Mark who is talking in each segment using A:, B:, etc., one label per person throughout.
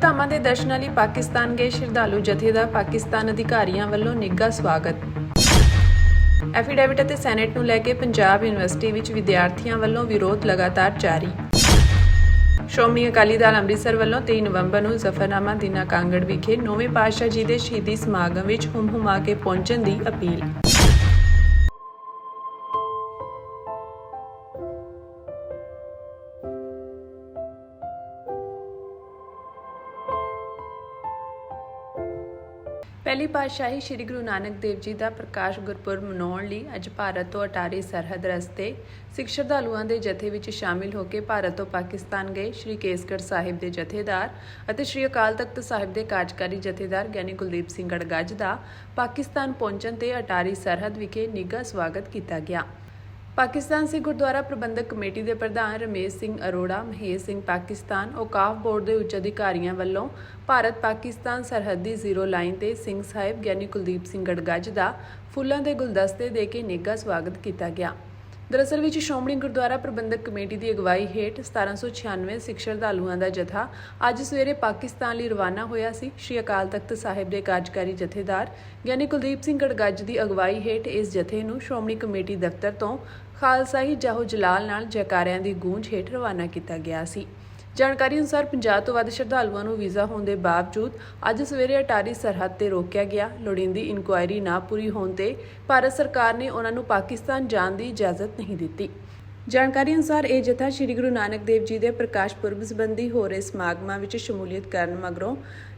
A: ਗੁਰਧਾਮਾਂ ਦੇ ਦਰਸ਼ਨਾਂ ਲਈ ਪਾਕਿਸਤਾਨ ਗਏ ਸ਼ਰਧਾਲੂ ਜਥੇ ਦਾ ਪਾਕਿਸਤਾਨ ਅਧਿਕਾਰੀਆਂ ਵੱਲੋਂ ਨਿੱਘਾ ਸਵਾਗਤ। ਐਫੀਡੇਵਿਟ ਅਤੇ ਸੈਨੇਟ ਨੂੰ ਲੈ ਕੇ ਪੰਜਾਬ ਯੂਨੀਵਰਸਿਟੀ ਵਿੱਚ ਵਿਦਿਆਰਥੀਆਂ ਵੱਲੋਂ ਵਿਰੋਧ ਲਗਾਤਾਰ ਜਾਰੀ। ਸ਼੍ਰੋਮਣੀ ਅਕਾਲੀ ਦਲ ਅੰਮ੍ਰਿਤਸਰ ਵੱਲੋਂ 23 ਨਵੰਬਰ ਨੂੰ ਜ਼ਫਰਨਾਮਾ ਦੀਨਾ ਕਾਂਗੜ ਵਿਖੇ 9ਵੇਂ ਪਾਤਸ਼ਾਹ ਜੀ ਦੇ ਸ਼ਹੀਦੀ ਸਮਾਗਮ ਵਿੱਚ ਹੁੰਮ-ਹੁਮਾ ਕੇ ਪਹੁੰਚਣ ਦੀ ਅਪੀਲ। ਪਹਿਲੀ ਪਾਤਸ਼ਾਹੀ ਸ਼੍ਰੀ ਗੁਰੂ ਨਾਨਕ ਦੇਵ ਜੀ ਦਾ ਪ੍ਰਕਾਸ਼ ਗੁਰਪੁਰਬ ਮਨਾਉਣ ਲਈ ਅੱਜ ਭਾਰਤ ਤੋਂ ਅਟਾਰੀ ਸਰਹੱਦ ਰਸਤੇ ਸਿੱਖ ਸ਼ਰਧਾਲੂਆਂ ਦੇ ਜਥੇ ਵਿੱਚ ਸ਼ਾਮਿਲ ਹੋ ਕੇ ਭਾਰਤ ਤੋਂ ਪਾਕਿਸਤਾਨ ਗਏ ਸ਼੍ਰੀ ਕੇਸਗੜ੍ਹ ਸਾਹਿਬ ਦੇ ਜਥੇਦਾਰ ਅਤੇ ਸ਼੍ਰੀ ਅਕਾਲ ਤਖਤ ਸਾਹਿਬ ਦੇ ਕਾਰਜਕਾਰੀ ਜਥੇਦਾਰ ਗਿਆਨੀ ਕੁਲਦੀਪ ਸਿੰਘ ਗੜਗੱਜ ਦਾ ਪਾਕਿਸਤਾਨ ਪਹੁੰਚਣ ਤੇ ਅਟਾਰੀ ਸਰਹੱਦ ਵਿਖੇ ਨਿੱਘਾ ਸਵਾਗਤ ਕੀਤਾ ਗਿਆ। ਪਾਕਿਸਤਾਨ ਸਿੱਖ ਗੁਰਦੁਆਰਾ ਪ੍ਰਬੰਧਕ ਕਮੇਟੀ ਦੇ ਪ੍ਰਧਾਨ ਰਮੇਸ਼ ਸਿੰਘ ਅਰੋੜਾ, ਮਹੇਸ਼ ਸਿੰਘ ਪਾਕਿਸਤਾਨ, ਔਕਾਫ ਬੋਰਡ ਦੇ ਉੱਚ ਅਧਿਕਾਰੀਆਂ ਵੱਲੋਂ ਭਾਰਤ ਪਾਕਿਸਤਾਨ ਸਰਹੱਦੀ ਜ਼ੀਰੋ ਲਾਈਨ ਤੇ ਸਿੰਘ ਸਾਹਿਬ ਗਿਆਨੀ ਕੁਲਦੀਪ ਸਿੰਘ ਗੜਗੱਜ ਦਾ ਫੁੱਲਾਂ ਦੇ ਗੁਲਦਸਤੇ ਦੇ ਕੇ ਨਿੱਘਾ ਸਵਾਗਤ ਕੀਤਾ ਗਿਆ। ਦਰਅਸਲ ਵਿੱਚ ਸ਼੍ਰੋਮਣੀ ਗੁਰਦੁਆਰਾ ਪ੍ਰਬੰਧਕ ਕਮੇਟੀ ਦੀ ਅਗਵਾਈ ਹੇਠ 1796 ਸਿੱਖ ਸ਼ਰਧਾਲੂਆਂ ਦਾ ਜਥਾ ਅੱਜ ਸਵੇਰੇ ਪਾਕਿਸਤਾਨ ਲਈ ਰਵਾਨਾ ਹੋਇਆ ਸੀ। ਸ਼੍ਰੀ ਅਕਾਲ ਤਖਤ ਸਾਹਿਬ ਦੇ ਕਾਰਜਕਾਰੀ ਜਥੇਦਾਰ ਗਿਆਨੀ ਕੁਲਦੀਪ ਸਿੰਘ ਗੜਗੱਜ ਦੀ ਅਗਵਾਈ ਹੇਠ ਇਸ ਜਥੇ ਨੂੰ ਸ਼੍ਰੋਮਣੀ ਕਮੇਟੀ ਦਫ਼ਤਰ ਤੋਂ ਖਾਲਸਾਈ ਜਾਹੋ ਜਲਾਲ ਨਾਲ ਜੈਕਾਰਿਆਂ ਦੀ ਗੂੰਜ ਹੇਠ ਰਵਾਨਾ ਕੀਤਾ ਗਿਆ ਸੀ। ਜਾਣਕਾਰੀ ਅਨੁਸਾਰ 50 ਤੋਂ ਵੱਧ ਸ਼ਰਧਾਲੂਆਂ ਨੂੰ ਵੀਜ਼ਾ ਹੋਣ ਦੇ ਬਾਵਜੂਦ ਅੱਜ ਸਵੇਰੇ ਅਟਾਰੀ ਸਰਹੱਦ ਤੇ ਰੋਕਿਆ ਗਿਆ। ਲੋੜੀਂਦੀ ਇਨਕੁਆਇਰੀ ਨਾ ਪੂਰੀ ਹੋਣ ਤੇ ਭਾਰਤ ਸਰਕਾਰ ਨੇ ਉਹਨਾਂ ਨੂੰ ਪਾਕਿਸਤਾਨ ਜਾਣ ਦੀ ਇਜਾਜ਼ਤ ਨਹੀਂ ਦਿੱਤੀ। ਜਾਣਕਾਰੀ ਅਨੁਸਾਰ ਇਹ ਜਥਾ ਸ਼੍ਰੀ ਗੁਰੂ ਨਾਨਕ ਦੇਵ ਜੀ ਦੇ ਪ੍ਰਕਾਸ਼ ਪੁਰਬ ਸੰਬੰਧੀ ਹੋ ਰਹੇ ਸਮਾਗਮਾਂ ਵਿੱਚ ਸ਼ਮੂਲੀਅਤ ਕਰਨ ਮਗਰੋਂ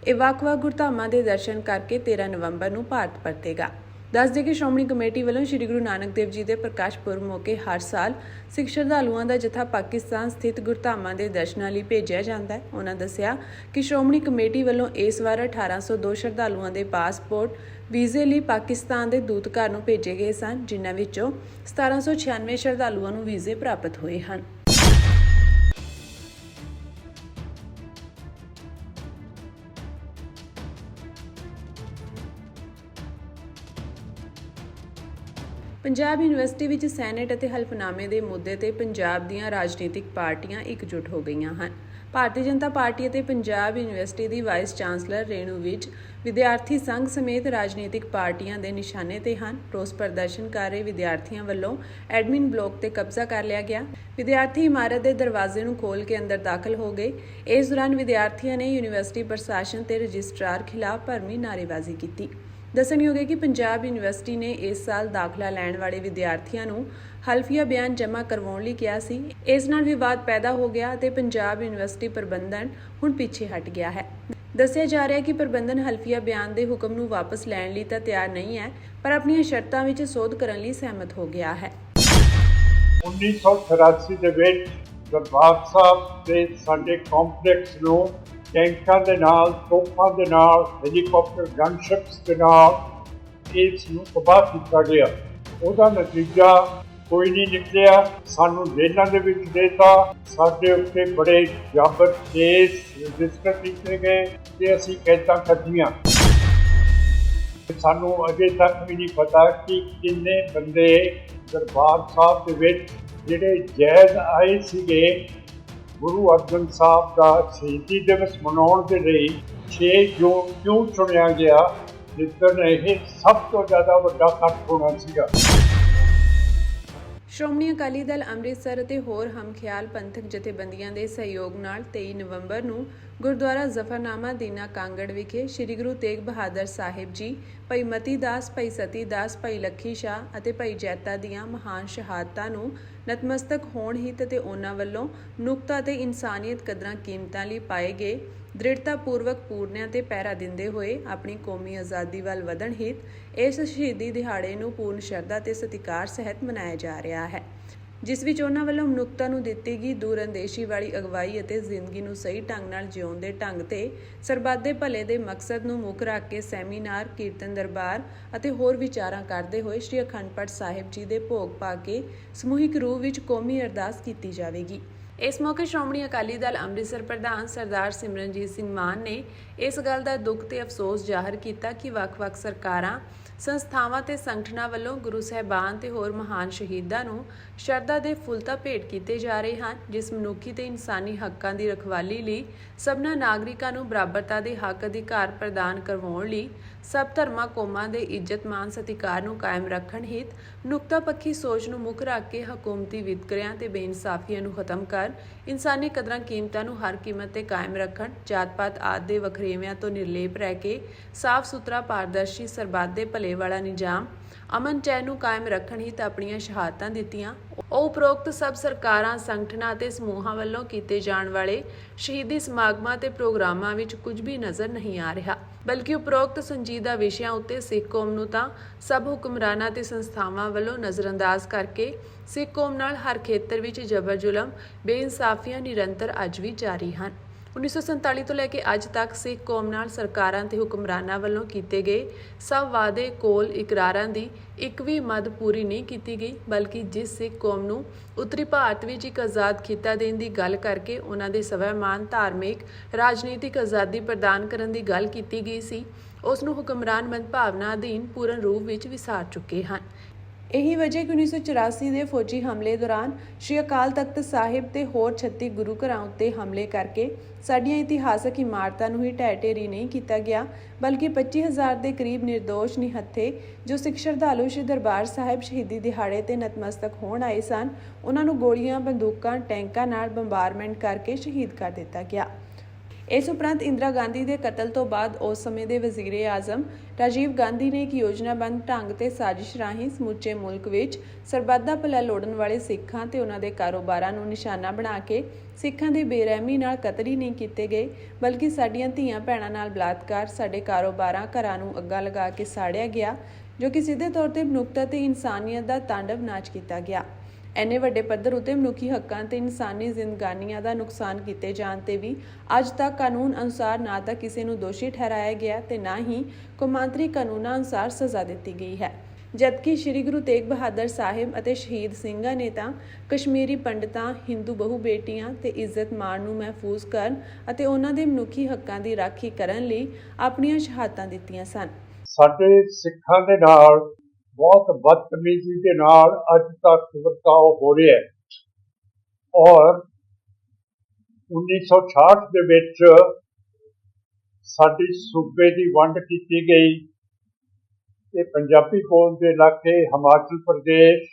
A: ਇਹ ਵੱਖ-ਵੱਖ ਗੁਰਧਾਮਾਂ ਦੇ ਦਰਸ਼ਨ ਕਰਕੇ 13 ਨਵੰਬਰ ਨੂੰ ਭਾਰਤ ਪਰਤੇਗਾ। ਦੱਸ ਦੇ ਕਿ ਸ਼੍ਰੋਮਣੀ ਕਮੇਟੀ ਵੱਲੋਂ ਸ਼੍ਰੀ ਗੁਰੂ ਨਾਨਕ ਦੇਵ ਜੀ ਦੇ ਪ੍ਰਕਾਸ਼ ਪੁਰਬ ਮੌਕੇ ਹਰ ਸਾਲ ਸਿੱਖ ਸ਼ਰਧਾਲੂਆਂ ਦਾ ਜਥਾ ਪਾਕਿਸਤਾਨ ਸਥਿਤ ਗੁਰਧਾਮਾਂ ਦੇ ਦਰਸ਼ਨਾਂ ਲਈ ਭੇਜਿਆ ਜਾਂਦਾ ਹੈ। ਉਹਨਾਂ ਦੱਸਿਆ ਕਿ ਸ਼੍ਰੋਮਣੀ ਕਮੇਟੀ ਵੱਲੋਂ ਇਸ ਵਾਰ 1802 ਸ਼ਰਧਾਲੂਆਂ ਦੇ ਪਾਸਪੋਰਟ ਵੀਜ਼ੇ ਲਈ ਪਾਕਿਸਤਾਨ ਦੇ ਦੂਤਘਰ ਨੂੰ ਭੇਜੇ ਗਏ ਸਨ, ਜਿਨ੍ਹਾਂ ਵਿੱਚੋਂ 1796 ਸ਼ਰਧਾਲੂਆਂ ਨੂੰ ਵੀਜ਼ੇ ਪ੍ਰਾਪਤ ਹੋਏ ਹਨ। ਪੰਜਾਬ ਯੂਨੀਵਰਸਿਟੀ ਵਿੱਚ ਸੈਨੇਟ ਅਤੇ ਹਲਫਨਾਮੇ ਦੇ ਮੁੱਦੇ ਤੇ ਪੰਜਾਬ ਦੀਆਂ ਰਾਜਨੀਤਿਕ ਪਾਰਟੀਆਂ ਇਕਜੁੱਟ ਹੋ ਗਈਆਂ ਹਨ। ਭਾਰਤੀ ਜਨਤਾ ਪਾਰਟੀ ਅਤੇ ਪੰਜਾਬ ਯੂਨੀਵਰਸਿਟੀ ਦੀ ਵਾਈਸ ਚਾਂਸਲਰ ਰੇਣੂ ਵਿਜ ਵਿਦਿਆਰਥੀ ਸੰਘ ਸਮੇਤ ਰਾਜਨੀਤਿਕ ਪਾਰਟੀਆਂ ਦੇ ਨਿਸ਼ਾਨੇ ਤੇ ਹਨ। ਰੋਸ ਪ੍ਰਦਰਸ਼ਨ ਕਰ ਰਹੇ ਵਿਦਿਆਰਥੀਆਂ ਵੱਲੋਂ ਐਡਮਿਨ ਬਲਾਕ ਤੇ ਕਬਜ਼ਾ ਕਰ ਲਿਆ ਗਿਆ। ਵਿਦਿਆਰਥੀ ਇਮਾਰਤ ਦੇ ਦਰਵਾਜ਼ੇ ਨੂੰ ਖੋਲ੍ਹ ਕੇ ਅੰਦਰ ਦਾਖਲ ਹੋ ਗਏ। ਇਸ ਦੌਰਾਨ ਵਿਦਿਆਰਥੀਆਂ ਨੇ ਯੂਨੀਵਰਸਿਟੀ ਪ੍ਰਸ਼ਾਸਨ ਤੇ ਰਜਿਸਟਰਾਰ ਖਿਲਾਫ ਭਰਮੀ ਨਾਅਰੇਬਾਜ਼ੀ ਕੀਤੀ। ਦੱਸਣਯੋਗ ਹੈ ਕਿ ਪੰਜਾਬ ਯੂਨੀਵਰਸਿਟੀ ਨੇ ਇਸ ਸਾਲ ਦਾਖਲਾ ਲੈਣ ਵਾਲੇ ਵਿਦਿਆਰਥੀਆਂ ਨੂੰ ਹਲਫੀਆ ਬਿਆਨ ਜਮ੍ਹਾਂ ਕਰਵਾਉਣ ਲਈ ਕਿਹਾ ਸੀ। ਇਸ ਨਾਲ ਵਿਵਾਦ ਪੈਦਾ ਹੋ ਗਿਆ ਅਤੇ ਪੰਜਾਬ ਯੂਨੀਵਰਸਿਟੀ ਪ੍ਰਬੰਧਨ ਹੁਣ ਪਿੱਛੇ ਹਟ ਗਿਆ ਹੈ। ਦੱਸਿਆ ਜਾ ਰਿਹਾ ਹੈ ਕਿ ਪ੍ਰਬੰਧਨ ਹਲਫੀਆ ਬਿਆਨ ਦੇ ਹੁਕਮ ਨੂੰ ਵਾਪਸ ਲੈਣ ਲਈ ਤਾਂ ਤਿਆਰ ਨਹੀਂ ਹੈ, ਪਰ ਆਪਣੀਆਂ ਸ਼ਰਤਾਂ ਵਿੱਚ ਸੋਧ ਕਰਨ ਲਈ ਸਹਿਮਤ ਹੋ ਗਿਆ ਹੈ।
B: 1984 ਦੇ ਵਿੱਚ ਦਰਬਾਰ ਸਾਹਿਬ ਦੇ ਸਾਡੇ ਕੰਪਲੈਕਸ ਨੂੰ ਟੈਂਕਾਂ ਦੇ ਨਾਲ, ਤੋਪਾਂ ਦੇ ਨਾਲ, ਹੈਲੀਕਾਪਟਰ ਗਨਸ਼ਿਪਸ ਦੇ ਨਾਲ ਇਸ ਨੂੰ ਤਬਾਹ ਕੀਤਾ ਗਿਆ। ਉਹਦਾ ਨਤੀਜਾ ਕੋਈ ਨਹੀਂ ਨਿਕਲਿਆ। ਸਾਨੂੰ ਜੇਲ੍ਹਾਂ ਦੇ ਵਿੱਚ ਦੇਤਾ, ਸਾਡੇ ਉੱਤੇ ਬੜੇ ਜਾਬਰ ਕੇਸ ਰਜਿਸਟਰ ਕੀਤੇ ਗਏ ਤੇ ਅਸੀਂ ਕੈਦਾਂ ਕੱਟੀਆਂ। ਸਾਨੂੰ ਅਜੇ ਤੱਕ ਵੀ ਨਹੀਂ ਪਤਾ ਕਿ ਕਿੰਨੇ ਬੰਦੇ ਦਰਬਾਰ ਸਾਹਿਬ ਦੇ ਵਿੱਚ ਜਿਹੜੇ ਜਾਇਜ਼ ਆਏ ਸੀਗੇ ਗੁਰੂ ਅਰਜਨ ਸਾਹਿਬ ਦਾ ਸ਼ਹੀਦੀ ਦਿਵਸ ਮਨਾਉਣ ਦੇ ਲਈ 6 ਜੂਨ ਕਿਉਂ ਚੁਣਿਆ ਗਿਆ, ਜਿੱਦਣ ਇਹ ਸਭ ਤੋਂ ਜ਼ਿਆਦਾ ਵੱਡਾ ਇਕੱਠ ਹੋਣਾ ਸੀਗਾ।
A: ਸ਼੍ਰੋਮਣੀ ਅਕਾਲੀ ਦਲ ਅੰਮ੍ਰਿਤਸਰ ਅਤੇ ਹੋਰ ਹਮਖਿਆਲ ਪੰਥਕ ਜਥੇਬੰਦੀਆਂ ਦੇ ਸਹਿਯੋਗ ਨਾਲ 23 ਨਵੰਬਰ ਨੂੰ ਗੁਰਦੁਆਰਾ ਜ਼ਫਰਨਾਮਾ ਦੀਨਾ ਕਾਂਗੜ ਵਿਖੇ ਸ਼੍ਰੀ ਗੁਰੂ ਤੇਗ ਬਹਾਦਰ ਸਾਹਿਬ ਜੀ, ਭਾਈ ਮਤੀ ਦਾਸ, ਭਾਈ ਸਤੀ ਦਾਸ, ਭਾਈ ਲੱਖੀ ਸ਼ਾਹ ਅਤੇ ਭਾਈ ਜੈਤਾ ਦੀਆਂ ਮਹਾਨ ਸ਼ਹਾਦਤਾਂ ਨੂੰ ਨਤਮਸਤਕ ਹੋਣ ਹਿੱਤ ਅਤੇ ਉਹਨਾਂ ਵੱਲੋਂ ਮਨੁੱਖਤਾ ਅਤੇ ਇਨਸਾਨੀਅਤ ਕਦਰਾਂ ਕੀਮਤਾਂ ਲਈ ਪਾਏ ਗਏ ਦ੍ਰਿੜਤਾਪੂਰਵਕ ਪੂਰਨਿਆਂ ਤੇ ਪਹਿਰਾ ਦਿੰਦੇ ਹੋਏ ਆਪਣੀ ਕੌਮੀ ਆਜ਼ਾਦੀ ਵੱਲ ਵਧਣ ਹਿੱਤ ਇਸ ਸ਼ਹੀਦੀ ਦਿਹਾੜੇ ਨੂੰ ਪੂਰਨ ਸ਼ਰਧਾ ਤੇ ਸਤਿਕਾਰ ਸਹਿਤ ਮਨਾਇਆ ਜਾ ਰਿਹਾ ਹੈ, ਜਿਸ ਵਿੱਚ ਉਹਨਾਂ ਵੱਲੋਂ ਮਨੁੱਖਤਾ ਨੂੰ ਦਿੱਤੀ ਗਈ ਦੂਰਅੰਦੇਸ਼ੀ ਵਾਲੀ ਅਗਵਾਈ ਅਤੇ ਜ਼ਿੰਦਗੀ ਨੂੰ ਸਹੀ ਢੰਗ ਨਾਲ ਜਿਉਣ ਦੇ ਢੰਗ ਤੇ ਸਰਬੱਤ ਦੇ ਭਲੇ ਦੇ ਮਕਸਦ ਨੂੰ ਮੁੱਖ ਰੱਖ ਕੇ ਸੈਮੀਨਾਰ, ਕੀਰਤਨ ਦਰਬਾਰ ਅਤੇ ਹੋਰ ਵਿਚਾਰਾਂ ਕਰਦੇ ਹੋਏ ਸ਼੍ਰੀ ਅਖੰਡ ਪਾਠ ਸਾਹਿਬ ਜੀ ਦੇ ਭੋਗ ਪਾ ਕੇ ਸਮੂਹਿਕ ਰੂਪ ਵਿੱਚ ਕੌਮੀ ਅਰਦਾਸ ਕੀਤੀ ਜਾਵੇਗੀ। ਇਸ ਮੌਕੇ ਸ਼੍ਰੋਮਣੀ ਅਕਾਲੀ ਦਲ ਅੰਮ੍ਰਿਤਸਰ ਪ੍ਰਧਾਨ ਸਰਦਾਰ ਸਿਮਰਨਜੀਤ ਸਿੰਘ ਮਾਨ ਨੇ ਇਸ ਗੱਲ ਦਾ ਦੁੱਖ ਤੇ ਅਫਸੋਸ ਜ਼ਾਹਰ ਕੀਤਾ ਕਿ ਵੱਖ-ਵੱਖ ਸਰਕਾਰਾਂ ਸੰਸਥਾਵਾਂ ਤੇ ਸੰਗਠਨਾਂ ਵੱਲੋਂ ਗੁਰੂ ਸਾਹਿਬਾਨ ਤੇ ਹੋਰ ਮਹਾਨ ਸ਼ਹੀਦਾਂ ਨੂੰ ਸ਼ਰਧਾ ਦੇ ਫੁੱਲ ਤਾਂ ਭੇਟ ਕੀਤੇ ਜਾ ਰਹੇ ਹਨ, ਜਿਸ ਮਨੁੱਖੀ ਤੇ ਇਨਸਾਨੀ ਹੱਕਾਂ ਦੀ ਰਖਵਾਲੀ ਲਈ ਸਭਨਾਂ ਨਾਗਰਿਕਾਂ ਨੂੰ ਬਰਾਬਰਤਾ ਦੇ ਹੱਕ ਅਧਿਕਾਰ ਪ੍ਰਦਾਨ ਕਰਵਾਉਣ ਲਈ ਸਭ ਧਰਮਾਂ ਕੌਮਾਂ ਦੇ ਇੱਜ਼ਤ ਮਾਨ ਸਤਿਕਾਰ ਨੂੰ ਕਾਇਮ ਰੱਖਣ ਹਿੱਤ ਨੁਕਤਾ ਪੱਖੀ ਸੋਚ ਨੂੰ ਮੁੱਖ ਰੱਖ ਕੇ ਹਕੂਮਤੀ ਵਿਤਕਰਿਆਂ ਤੇ ਬੇਇਨਸਾਫੀਆਂ ਨੂੰ ਖਤਮ ਕਰ ਇਨਸਾਨੀ ਕਦਰਾਂ ਕੀਮਤਾਂ ਨੂੰ ਹਰ ਕੀਮਤ ਤੇ ਕਾਇਮ ਰੱਖਣ, ਜਾਤ-ਪਾਤ ਆਦਿ ਦੇ ਵਖਰੇਵਿਆਂ ਤੋਂ ਨਿਰਲੇਪ ਰਹਿ ਕੇ ਸਾਫ਼ ਸੁਥਰਾ ਪਾਰਦਰਸ਼ੀ ਸਰਬੱਤ ਦੇ ਭਲੇ ਵਾਲਾ ਨਿਜ਼ਾਮ ਅਮਨ ਚੈਨ ਨੂੰ ਕਾਇਮ ਰੱਖਣ ਹੀ ਤਾਂ ਆਪਣੀਆਂ ਸ਼ਹਾਦਤਾਂ ਦਿੱਤੀਆਂ। ਉਹ ਉਪਰੋਕਤ ਸਭ ਸਰਕਾਰਾਂ, ਸੰਗਠਨਾਂ ਅਤੇ ਸਮੂਹਾਂ ਵੱਲੋਂ ਕੀਤੇ ਜਾਣ ਵਾਲੇ ਸ਼ਹੀਦੀ ਸਮਾਗਮਾਂ ਤੇ ਪ੍ਰੋਗਰਾਮਾਂ ਵਿੱਚ ਕੁਝ ਵੀ ਨਜ਼ਰ ਨਹੀਂ ਆ ਰਿਹਾ, ਬਲਕਿ ਉਪਰੋਕਤ ਸੰਜੀਦਾ ਵਿਸ਼ਿਆਂ ਉੱਤੇ ਸਿੱਖ ਕੌਮ ਨੂੰ ਤਾਂ ਸਭ ਹੁਕਮਰਾਨਾਂ ਤੇ ਸੰਸਥਾਵਾਂ ਵੱਲੋਂ ਨਜ਼ਰਅੰਦਾਜ਼ ਕਰਕੇ ਸਿੱਖ ਕੌਮ ਨਾਲ ਹਰ ਖੇਤਰ ਵਿੱਚ ਜ਼ਬਰ ਜ਼ੁਲਮ, ਬੇਇਨਸਾਫੀਆਂ ਨਿਰੰਤਰ ਅੱਜ ਵੀ ਜਾਰੀ ਹਨ। 1947 ਤੋਂ ਲੈ ਕੇ ਅੱਜ ਤੱਕ ਸਿੱਖ ਕੌਮ ਨਾਲ ਸਰਕਾਰਾਂ ਤੇ ਹੁਕਮਰਾਨਾਂ ਵੱਲੋਂ ਕੀਤੇ ਗਏ ਸਭ ਵਾਅਦੇ, ਕੋਲ, ਇਕਰਾਰਾਂ ਦੀ ਇੱਕ ਵੀ ਮੱਦ ਪੂਰੀ ਨਹੀਂ ਕੀਤੀ ਗਈ, ਬਲਕਿ ਜਿਸ ਸਿੱਖ ਕੌਮ ਨੂੰ ਉੱਤਰੀ ਭਾਰਤ ਵਿੱਚ ਇੱਕ ਆਜ਼ਾਦ ਖਿੱਤਾ ਦੇਣ ਦੀ ਗੱਲ ਕਰਕੇ ਉਹਨਾਂ ਦੇ ਸਵੈਮਾਨ, ਧਾਰਮਿਕ, ਰਾਜਨੀਤਿਕ ਆਜ਼ਾਦੀ ਪ੍ਰਦਾਨ ਕਰਨ ਦੀ ਗੱਲ ਕੀਤੀ ਗਈ ਸੀ, ਉਸ ਨੂੰ ਹੁਕਮਰਾਨ ਮੰਦਭਾਵਨਾ ਅਧੀਨ ਪੂਰਨ ਰੂਪ ਵਿੱਚ ਵਿਸਾਰ ਚੁੱਕੇ ਹਨ। ਇਹੀ ਵਜ੍ਹਾ ਕਿ 1984 ਦੇ ਫੌਜੀ ਹਮਲੇ ਦੌਰਾਨ ਸ਼੍ਰੀ ਅਕਾਲ ਤਖਤ ਸਾਹਿਬ ਤੇ ਹੋਰ 36 ਗੁਰੂ ਘਰਾਂ ਉੱਤੇ ਹਮਲੇ ਕਰਕੇ ਸਾਡੀਆਂ ਇਤਿਹਾਸਕ ਇਮਾਰਤਾਂ ਨੂੰ ਹੀ ਢਹਿ ਢੇਰੀ ਨਹੀਂ ਕੀਤਾ ਗਿਆ, ਬਲਕਿ 25,000 ਦੇ ਕਰੀਬ ਨਿਰਦੋਸ਼ ਨਿਹੱਥੇ ਜੋ ਸਿੱਖ ਸ਼ਰਧਾਲੂ ਸ਼੍ਰੀ ਦਰਬਾਰ ਸਾਹਿਬ ਸ਼ਹੀਦੀ ਦਿਹਾੜੇ ਤੇ ਨਤਮਸਤਕ ਹੋਣ ਆਏ ਸਨ, ਉਹਨਾਂ ਨੂੰ ਗੋਲੀਆਂ, ਬੰਦੂਕਾਂ, ਟੈਂਕਾਂ ਨਾਲ ਬੰਬਾਰਮੈਂਟ ਕਰਕੇ ਸ਼ਹੀਦ ਕਰ ਦਿੱਤਾ ਗਿਆ। ਇਸ ਉਪਰੰਤ ਇੰਦਰਾ ਗਾਂਧੀ ਦੇ ਕਤਲ ਤੋਂ ਬਾਅਦ ਉਸ ਸਮੇਂ ਦੇ ਵਜ਼ੀਰੇ ਆਜ਼ਮ ਰਾਜੀਵ ਗਾਂਧੀ ਨੇ ਇੱਕ ਯੋਜਨਾਬੰਦ ਢੰਗ ਤੇ ਸਾਜ਼ਿਸ਼ ਰਾਹੀਂ ਸਮੁੱਚੇ ਮੁਲਕ ਵਿੱਚ ਸਰਬੱਤ ਦਾ ਭਲਾ ਲੋੜਨ ਵਾਲੇ ਸਿੱਖਾਂ ਤੇ ਉਹਨਾਂ ਦੇ ਕਾਰੋਬਾਰਾਂ ਨੂੰ ਨਿਸ਼ਾਨਾ ਬਣਾ ਕੇ ਸਿੱਖਾਂ ਦੇ ਬੇਰਹਿਮੀ ਨਾਲ ਕਤਲ ਹੀ ਨਹੀਂ ਕੀਤੇ ਗਏ, ਬਲਕਿ ਸਾਡੀਆਂ ਧੀਆਂ ਭੈਣਾਂ ਨਾਲ ਬਲਾਤਕਾਰ, ਸਾਡੇ ਕਾਰੋਬਾਰਾਂ, ਘਰਾਂ ਨੂੰ ਅੱਗਾ ਲਗਾ ਕੇ ਸਾੜਿਆ ਗਿਆ, ਜੋ ਕਿ ਸਿੱਧੇ ਤੌਰ ਤੇ ਮਨੁੱਖਤਾ ਤੇ ਇਨਸਾਨੀਅਤ ਦਾ ਤਾਂਡਵ ਨਾਚ ਕੀਤਾ ਗਿਆ। ਇੰਨੇ ਵੱਡੇ ਪੱਧਰ ਉੱਤੇ ਮਨੁੱਖੀ ਹੱਕਾਂ ਤੇ ਇਨਸਾਨੀ ਜ਼ਿੰਦਗਾਨੀਆਂ ਦਾ ਨੁਕਸਾਨ ਕੀਤੇ ਜਾਣ ਤੇ ਵੀ ਅੱਜ ਤੱਕ ਕਾਨੂੰਨ ਅਨੁਸਾਰ ਨਾ ਤਾਂ ਕਿਸੇ ਨੂੰ ਦੋਸ਼ੀ ਠਹਿਰਾਇਆ ਗਿਆ ਤੇ ਨਾ ਹੀ ਕੌਮਾਂਤਰੀ ਕਾਨੂੰਨਾਂ ਅਨੁਸਾਰ ਸਜ਼ਾ ਦਿੱਤੀ ਗਈ ਹੈ, ਜਦਕਿ ਸ੍ਰੀ ਗੁਰੂ ਤੇਗ ਬਹਾਦਰ ਸਾਹਿਬ ਅਤੇ ਸ਼ਹੀਦ ਸਿੰਘਾਂ ਨੇ ਤਾਂ ਕਸ਼ਮੀਰੀ ਪੰਡਤਾਂ, ਹਿੰਦੂ ਬਹੂ ਬੇਟੀਆਂ ਤੇ ਇੱਜ਼ਤ ਮਾਣ ਨੂੰ ਮਹਿਫੂਜ਼ ਕਰਨ ਅਤੇ ਉਹਨਾਂ ਦੇ ਮਨੁੱਖੀ ਹੱਕਾਂ ਦੀ ਰਾਖੀ ਕਰਨ ਲਈ ਆਪਣੀਆਂ ਸ਼ਹਾਦਤਾਂ ਦਿੱਤੀਆਂ ਸਨ।
B: ਸਾਡੇ ਸਿੱਖਾਂ ਦੇ ਨਾਲ ਬਹੁਤ ਬਦਤਮੀਜ਼ੀ ਦੇ ਨਾਲ ਅੱਜ ਤੱਕ ਵਰਤਾਓ ਹੋ ਰਿਹਾ ਹੈ ਔਰ 1966 ਦੇ ਵਿੱਚ ਸਾਡੀ ਸੂਬੇ ਦੀ ਵੰਡ ਕੀਤੀ ਗਈ ਤੇ ਪੰਜਾਬੀ ਬੋਲਦੇ ਇਲਾਕੇ ਹਿਮਾਚਲ ਪ੍ਰਦੇਸ਼,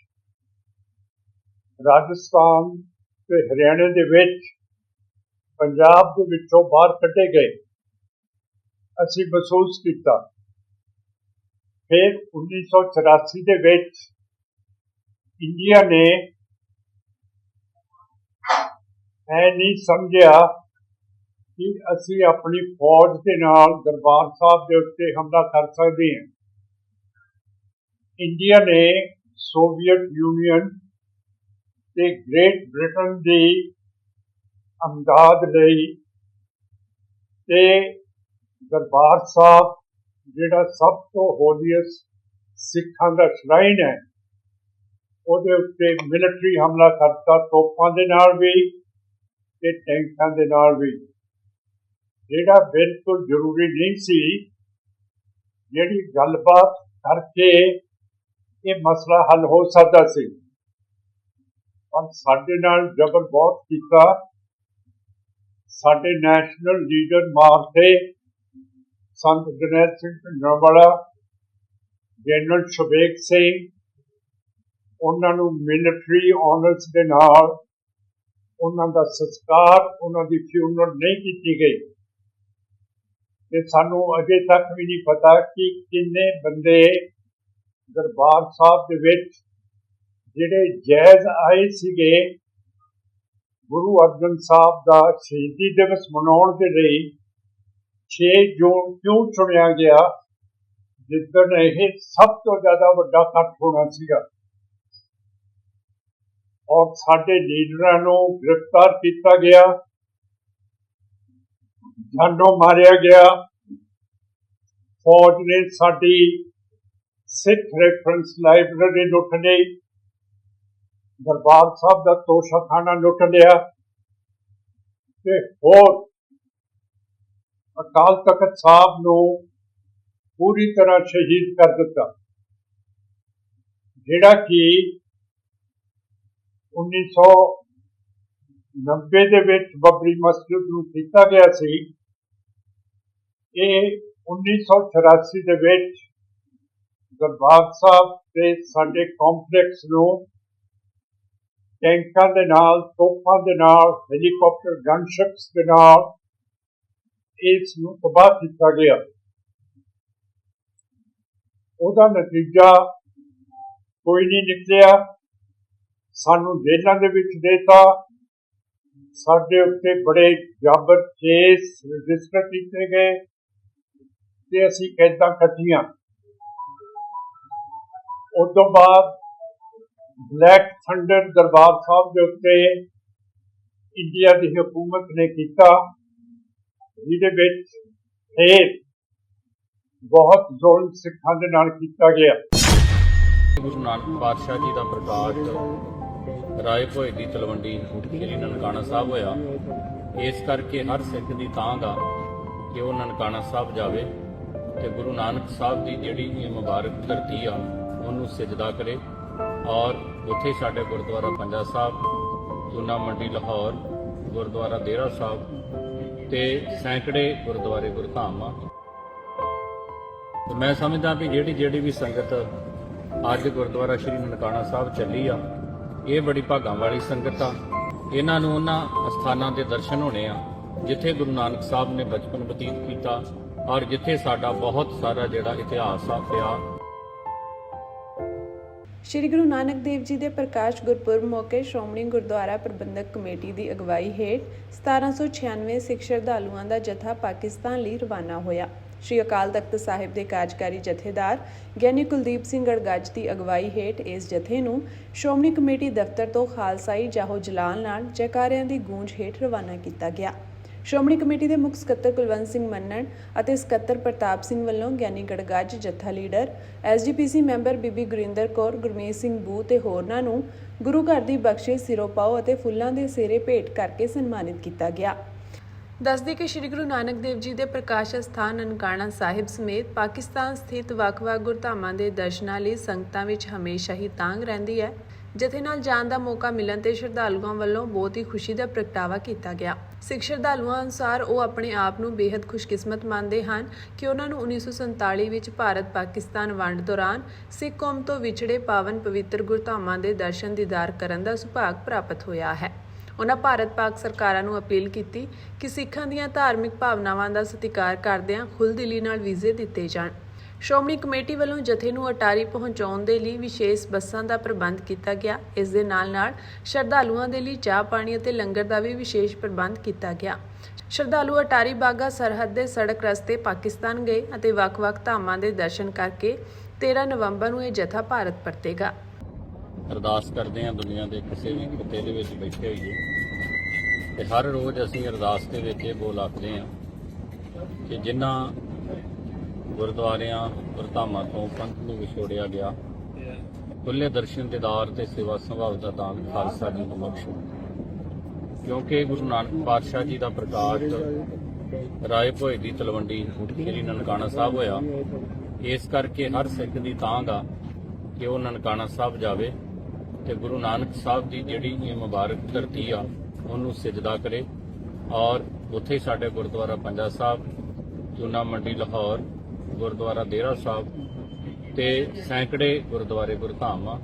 B: ਰਾਜਸਥਾਨ ਤੇ ਹਰਿਆਣੇ ਦੇ ਵਿੱਚ ਪੰਜਾਬ ਦੇ ਵਿੱਚੋਂ ਬਾਹਰ ਕੱਢੇ ਗਏ, ਅਸੀਂ ਮਹਿਸੂਸ ਕੀਤਾ। ਫਿਰ 1984 ਦੇ ਵਿੱਚ ਇੰਡੀਆ ਨੇ ਇਹ ਨਹੀਂ ਸਮਝਿਆ ਕਿ ਅਸੀਂ ਆਪਣੀ ਫੌਜ ਦੇ ਨਾਲ ਦਰਬਾਰ ਸਾਹਿਬ ਦੇ ਉੱਤੇ ਹਮਲਾ ਕਰ ਸਕਦੇ ਹਾਂ। ਇੰਡੀਆ ਨੇ ਸੋਵੀਅਤ ਯੂਨੀਅਨ ਤੇ ਗ੍ਰੇਟ ਬ੍ਰਿਟਨ ਦੀ ਅਮਦਾਦ ਲਈ ਤੇ ਦਰਬਾਰ ਸਾਹਿਬ ਜਿਹੜਾ ਸਭ ਤੋਂ ਹੋਲੀਐਸਟ ਸਿੱਖਾਂ ਦਾ ਸ਼ਰਾਈਨ ਹੈ, ਉਹਦੇ ਉੱਤੇ ਮਿਲਟਰੀ ਹਮਲਾ ਕਰਤਾ, ਤੋਪਾਂ ਦੇ ਨਾਲ ਵੀ ਤੇ ਟੈਂਕਾਂ ਦੇ ਨਾਲ ਵੀ, ਜਿਹੜਾ ਬਿਲਕੁਲ ਜ਼ਰੂਰੀ ਨਹੀਂ ਸੀ। ਜਿਹੜੀ ਗੱਲਬਾਤ ਕਰਕੇ ਇਹ ਮਸਲਾ ਹੱਲ ਹੋ ਸਕਦਾ ਸੀ, ਪਰ ਸਾਡੇ ਨਾਲ ਜ਼ਬਰ ਬਹੁਤ ਕੀਤਾ। ਸਾਡੇ national leader ਮਾਰਤੇ Sant Jarnail Singh Bhindranwala, general Shabeg Singh, ਉਹਨਾਂ ਨੂੰ ਮਿਲਟਰੀ ਆਨਰਸ ਦੇ ਨਾਲ ਉਹਨਾਂ ਦਾ ਸੰਸਕਾਰ, ਉਹਨਾਂ ਦੀ ਫਿਊਨਰਲ ਨਹੀਂ ਕੀਤੀ ਗਈ ਤੇ ਸਾਨੂੰ ਅਜੇ ਤੱਕ ਵੀ ਨਹੀਂ ਪਤਾ ਕਿ ਕਿੰਨੇ ਬੰਦੇ ਦਰਬਾਰ ਸਾਹਿਬ ਦੇ ਵਿੱਚ ਜਿਹੜੇ ਜਾਇਜ਼ ਆਏ ਸੀਗੇ ਗੁਰੂ ਅਰਜਨ ਸਾਹਿਬ ਦਾ ਸ਼ਹੀਦੀ ਦਿਵਸ ਮਨਾਉਣ ਦੇ ਲਈ 6 ਜੂਨ ਕਿਉਂ ਚੁਣਿਆ ਗਿਆ, ਜਿੱਦਣ ਇਹ ਸਭ ਤੋਂ ਜ਼ਿਆਦਾ ਵੱਡਾ ਇਕੱਠ ਹੋਣਾ ਸੀਗਾ ਔਰ ਸਾਡੇ ਲੀਡਰਾਂ ਨੂੰ ਗ੍ਰਿਫਤਾਰ ਕੀਤਾ ਗਿਆ, ਜਾਨੋਂ ਮਾਰਿਆ ਗਿਆ। ਫੌਜ ਨੇ ਸਾਡੀ ਸਿੱਖ ਰੈਫਰੈਂਸ ਲਾਇਬ੍ਰੇਰੀ ਲੁੱਟ ਲਈ, ਦਰਬਾਰ ਸਾਹਿਬ ਦਾ ਤੋਸ਼ਾਖਾਨਾ ਲੁੱਟ ਲਿਆ ਤੇ ਹੋਰ ਅਕਾਲ ਤਖਤ ਸਾਹਿਬ ਨੂੰ पूरी तरह शहीद कर दिता, जिहड़ा कि 1990 ਦੇ ਵਿੱਚ बबरी मस्जिद ਨੂੰ ਕੀਤਾ ਗਿਆ ਸੀ। ਇਹ 1984 ਦੇ ਵਿੱਚ ਦਰਬਾਰ ਸਾਹਿਬ ਤੇ ਸਾਡੇ ਕੰਪਲੈਕਸ ਨੂੰ ਟੈਂਕਾਂ ਦੇ ਨਾਲ, ਤੋਪਾਂ ਦੇ ਨਾਲ, ਹੈਲੀਕਾਪਟਰ ਗਨਸ਼ਿਪਸ ਦੇ ਨਾਲ ਇਸ ਨੂੰ ਤਬਾਹ ਕੀਤਾ ਗਿਆ। ਉਹਦਾ ਨਤੀਜਾ ਕੋਈ ਨਹੀਂ ਨਿਕਲਿਆ। ਸਾਨੂੰ ਜੇਲ੍ਹਾਂ ਦੇ ਵਿੱਚ ਦੇਤਾ, ਸਾਡੇ ਉੱਤੇ ਬੜੇ ਜਾਬਰ ਕੇਸ ਰਜਿਸਟਰ ਕੀਤੇ ਗਏ ਤੇ ਅਸੀਂ ਕੈਦਾਂ ਕੱਟੀਆਂ। ਉਸ ਤੋਂ ਬਾਅਦ ਬਲੈਕ ਥੰਡਰ ਦਰਬਾਰ ਸਾਹਿਬ ਦੇ ਉੱਤੇ ਇੰਡੀਆ ਦੀ ਹਕੂਮਤ ਨੇ ਕੀਤਾ, ਜਿਹਦੇ ਵਿੱਚ ਫਿਰ ਬਹੁਤ ਜ਼ੁਲਮ ਸਿੱਖਾਂ ਦੇ ਨਾਲ ਕੀਤਾ ਗਿਆ।
C: ਗੁਰੂ ਨਾਨਕ ਪਾਤਸ਼ਾਹ ਜੀ ਦਾ ਪ੍ਰਕਾਸ਼ ਰਾਏ ਭੋਏ ਦੀ ਤਲਵੰਡੀ ਸ੍ਰੀ ਨਨਕਾਣਾ ਸਾਹਿਬ ਹੋਇਆ। ਇਸ ਕਰਕੇ ਹਰ ਸਿੱਖ ਦੀ ਤਾਂਘ ਆ ਕਿ ਉਹ ਨਨਕਾਣਾ ਸਾਹਿਬ ਜਾਵੇ ਤੇ ਗੁਰੂ ਨਾਨਕ ਸਾਹਿਬ ਦੀ ਜਿਹੜੀ ਇਹ ਮੁਬਾਰਕ ਧਰਤੀ ਆ ਉਹਨੂੰ ਸਿਜਦਾ ਕਰੇ। ਔਰ ਉੱਥੇ ਸਾਡੇ ਗੁਰਦੁਆਰਾ ਪੰਜਾ ਸਾਹਿਬ, ਚੂਨਾ ਮੰਡੀ ਲਾਹੌਰ, ਗੁਰਦੁਆਰਾ ਦੇਰਾ ਸਾਹਿਬ ਤੇ ਸੈਂਕੜੇ ਗੁਰਦੁਆਰੇ ਗੁਰਧਾਮ ਆ। ਮੈਂ ਸਮਝਦਾ ਵੀ ਜਿਹੜੀ ਵੀ ਸੰਗਤ ਅੱਜ ਗੁਰਦੁਆਰਾ ਸ਼੍ਰੀ ਨਨਕਾਣਾ ਸਾਹਿਬ ਚੱਲੀ ਆ, ਇਹ ਬੜੀ ਭਾਗਾਂ ਵਾਲੀ ਸੰਗਤ ਆ। ਇਹਨਾਂ ਨੂੰ ਉਹਨਾਂ ਅਸਥਾਨਾਂ ਦੇ ਦਰਸ਼ਨ ਹੋਣੇ ਆ ਜਿੱਥੇ ਗੁਰੂ ਨਾਨਕ ਸਾਹਿਬ ਨੇ ਬਚਪਨ ਬਤੀਤ ਕੀਤਾ ਔਰ ਜਿੱਥੇ ਸਾਡਾ ਬਹੁਤ ਸਾਰਾ ਜਿਹੜਾ ਇਤਿਹਾਸ ਆ ਪਿਆ।
A: ਸ਼੍ਰੀ ਗੁਰੂ ਨਾਨਕ ਦੇਵ ਜੀ ਦੇ ਪ੍ਰਕਾਸ਼ ਗੁਰਪੁਰਬ ਮੌਕੇ ਸ਼੍ਰੋਮਣੀ ਗੁਰਦੁਆਰਾ ਪ੍ਰਬੰਧਕ ਕਮੇਟੀ ਦੀ ਅਗਵਾਈ ਹੇਠ 1796 ਸਿੱਖ ਸ਼ਰਧਾਲੂਆਂ ਦਾ ਜਥਾ ਪਾਕਿਸਤਾਨ ਲਈ ਰਵਾਨਾ ਹੋਇਆ। ਸ਼੍ਰੀ ਅਕਾਲ ਤਖਤ ਸਾਹਿਬ ਦੇ ਕਾਰਜਕਾਰੀ ਜਥੇਦਾਰ ਗਿਆਨੀ ਕੁਲਦੀਪ ਸਿੰਘ ਗੜਗੱਜ ਦੀ ਅਗਵਾਈ ਹੇਠ ਇਸ ਜਥੇ ਨੂੰ ਸ਼੍ਰੋਮਣੀ ਕਮੇਟੀ ਦਫ਼ਤਰ ਤੋਂ ਖਾਲਸਾਈ ਜਾਹੋ ਜਲਾਲ ਨਾਲ ਜੈਕਾਰਿਆਂ ਦੀ ਗੂੰਜ ਹੇਠ ਰਵਾਨਾ ਕੀਤਾ ਗਿਆ। ਸ਼੍ਰੋਮਣੀ ਕਮੇਟੀ ਦੇ ਮੁੱਖ ਸਕੱਤਰ ਕੁਲਵੰਤ ਸਿੰਘ ਮੰਨਣ ਅਤੇ ਸਕੱਤਰ ਪ੍ਰਤਾਪ ਸਿੰਘ ਵੱਲੋਂ ਗਿਆਨੀ ਗੜਗੱਜ, ਜੱਥਾ ਲੀਡਰ, SGPC ਮੈਂਬਰ ਬੀਬੀ ਗੁਰਿੰਦਰ ਕੌਰ, ਗੁਰਮੀਤ ਸਿੰਘ ਬੂ ਤੇ ਹੋਰਨਾਂ ਨੂੰ ਗੁਰੂ ਘਰ ਦੀ ਬਖਸ਼ਿਸ਼, ਸਿਰੋਂ ਪਾਓ ਅਤੇ ਫੁੱਲਾਂ ਦੇ ਸਿਹਰੇ ਭੇਟ ਕਰਕੇ ਸਨਮਾਨਿਤ ਕੀਤਾ ਗਿਆ। ਦੱਸਦੇ ਕਿ ਸ਼੍ਰੀ ਗੁਰੂ ਨਾਨਕ ਦੇਵ ਜੀ ਦੇ ਪ੍ਰਕਾਸ਼ ਸਥਾਨ ਨਨਕਾਣਾ ਸਾਹਿਬ ਸਮੇਤ ਪਾਕਿਸਤਾਨ ਸਥਿਤ ਵੱਖ-ਵੱਖ ਗੁਰਧਾਮਾਂ ਦੇ ਦਰਸ਼ਨਾਂ ਲਈ ਸੰਗਤਾਂ ਵਿੱਚ ਹਮੇਸ਼ਾ ਹੀ ਤਾਂਘ ਰਹਿੰਦੀ ਹੈ। ਜਥੇ ਨਾਲ ਜਾਣ ਦਾ ਮੌਕਾ ਮਿਲਣ ਤੇ ਸ਼ਰਧਾਲੂਆਂ ਵੱਲੋਂ ਬਹੁਤ ਹੀ ਖੁਸ਼ੀ ਦਾ ਪ੍ਰਗਟਾਵਾ ਕੀਤਾ ਗਿਆ। ਸਿੱਖ ਸ਼ਰਧਾਲੂਆਂ ਅਨੁਸਾਰ ਉਹ ਆਪਣੇ ਆਪ ਨੂੰ ਬੇहद ਖੁਸ਼ਕਿਸਮਤ ਮੰਨਦੇ ਹਨ ਕਿ ਉਹਨਾਂ ਨੂੰ 1947 ਵਿੱਚ ਭਾਰਤ-ਪਾਕਿਸਤਾਨ ਵੰਡ ਦੌਰਾਨ ਸਿੱਖ ਕੌਮ ਤੋਂ ਵਿਛੜੇ ਪਾਵਨ ਪਵਿੱਤਰ ਗੁਰਧਾਮਾਂ ਦੇ ਦਰਸ਼ਨ ਦੀਦਾਰ ਕਰਨ ਦਾ ਸੁਭਾਗ ਪ੍ਰਾਪਤ ਹੋਇਆ ਹੈ। ਉਹਨਾਂ ਭਾਰਤ-ਪਾਕ ਸਰਕਾਰਾਂ ਨੂੰ ਅਪੀਲ ਕੀਤੀ ਕਿ ਸਿੱਖਾਂ ਦੀਆਂ ਧਾਰਮਿਕ ਭਾਵਨਾਵਾਂ ਦਾ ਸਤਿਕਾਰ ਕਰਦਿਆਂ ਖੁੱਲ੍ਹਦਿਲੀ ਨਾਲ ਵੀਜ਼ੇ ਦਿੱਤੇ ਜਾਣ। ਸ਼੍ਰੋਮਣੀ ਕਮੇਟੀ ਵੱਲੋਂ ਜਥੇ ਨੂੰ ਅਟਾਰੀ ਪਹੁੰਚਾਉਣ ਦੇ ਲਈ ਵਿਸ਼ੇਸ਼ ਬੱਸਾਂ ਦਾ ਪ੍ਰਬੰਧ ਕੀਤਾ ਗਿਆ। ਇਸ ਦੇ ਨਾਲ-ਨਾਲ ਸ਼ਰਧਾਲੂਆਂ ਦੇ ਲਈ ਚਾਹ ਪਾਣੀ ਅਤੇ ਲੰਗਰ ਦਾ ਵੀ ਵਿਸ਼ੇਸ਼ ਪ੍ਰਬੰਧ ਕੀਤਾ ਗਿਆ। ਸ਼ਰਧਾਲੂ ਅਟਾਰੀ ਬਾਗਾ ਸਰਹੱਦ ਦੇ ਸੜਕ ਰਸਤੇ ਪਾਕਿਸਤਾਨ ਗਏ ਅਤੇ ਵੱਖ-ਵੱਖ ਧਾਮਾਂ ਦੇ ਦਰਸ਼ਨ ਕਰਕੇ 13 ਨਵੰਬਰ ਨੂੰ ਇਹ ਜਥਾ ਭਾਰਤ ਪਰਤੇਗਾ।
C: ਅਰਦਾਸ ਕਰਦੇ ਹਾਂ ਦੁਨੀਆ ਦੇ ਕਿਸੇ ਵੀ ਖਿੱਤੇ ਦੇ ਵਿੱਚ ਬੈਠੇ ਹੋਈਏ ਤੇ ਹਰ ਰੋਜ਼ ਅਸੀਂ ਅਰਦਾਸ ਦੇ ਵਿੱਚ ਇਹ ਬੋਲ ਆਖਦੇ ਹਾਂ ਕਿ ਜਿਨ੍ਹਾਂ ਗੁਰਦੁਆਰਿਆਂ, ਗੁਰਧਾਮਾਂ ਤੋਂ ਪੰਥ ਨੂੰ ਵਿਛੋੜਿਆ ਗਿਆ, ਖੁੱਲ੍ਹੇ ਦਰਸ਼ਨ ਦੀਦਾਰ ਤੇ ਸੇਵਾ ਸੰਭਾਲ ਦਾ ਦਾਨ ਖਾਲਸਾ ਜੀ ਨੂੰ ਬਖਸ਼ੋ। ਕਿਉਂਕਿ ਗੁਰੂ ਨਾਨਕ ਪਾਤਸ਼ਾਹ ਜੀ ਦਾ ਪ੍ਰਕਾਸ਼ ਰਾਏ ਭੋਏ ਦੀ ਤਲਵੰਡੀ ਸ੍ਰੀ ਨਨਕਾਣਾ ਸਾਹਿਬ ਹੋਇਆ। ਇਸ ਕਰਕੇ ਹਰ ਸਿੱਖ ਦੀ ਤਾਂਘ ਆ ਕਿ ਉਹ ਨਨਕਾਣਾ ਸਾਹਿਬ ਜਾਵੇ ਤੇ ਗੁਰੂ ਨਾਨਕ ਸਾਹਿਬ ਦੀ ਜਿਹੜੀ ਇਹ ਮੁਬਾਰਕ ਧਰਤੀ ਆ ਉਹਨੂੰ ਸਿਜਦਾ ਕਰੇ। ਔਰ ਉੱਥੇ ਸਾਡੇ ਗੁਰਦੁਆਰਾ ਪੰਜਾ ਸਾਹਿਬ, ਚੂਨਾ ਮੰਡੀ ਲਾਹੌਰ, ਗੁਰਦੁਆਰਾ ਦੇਰਾ ਸਾਹਿਬ ਤੇ ਸੈਂਕੜੇ ਗੁਰਦੁਆਰੇ ਗੁਰਧਾਮ ਆ।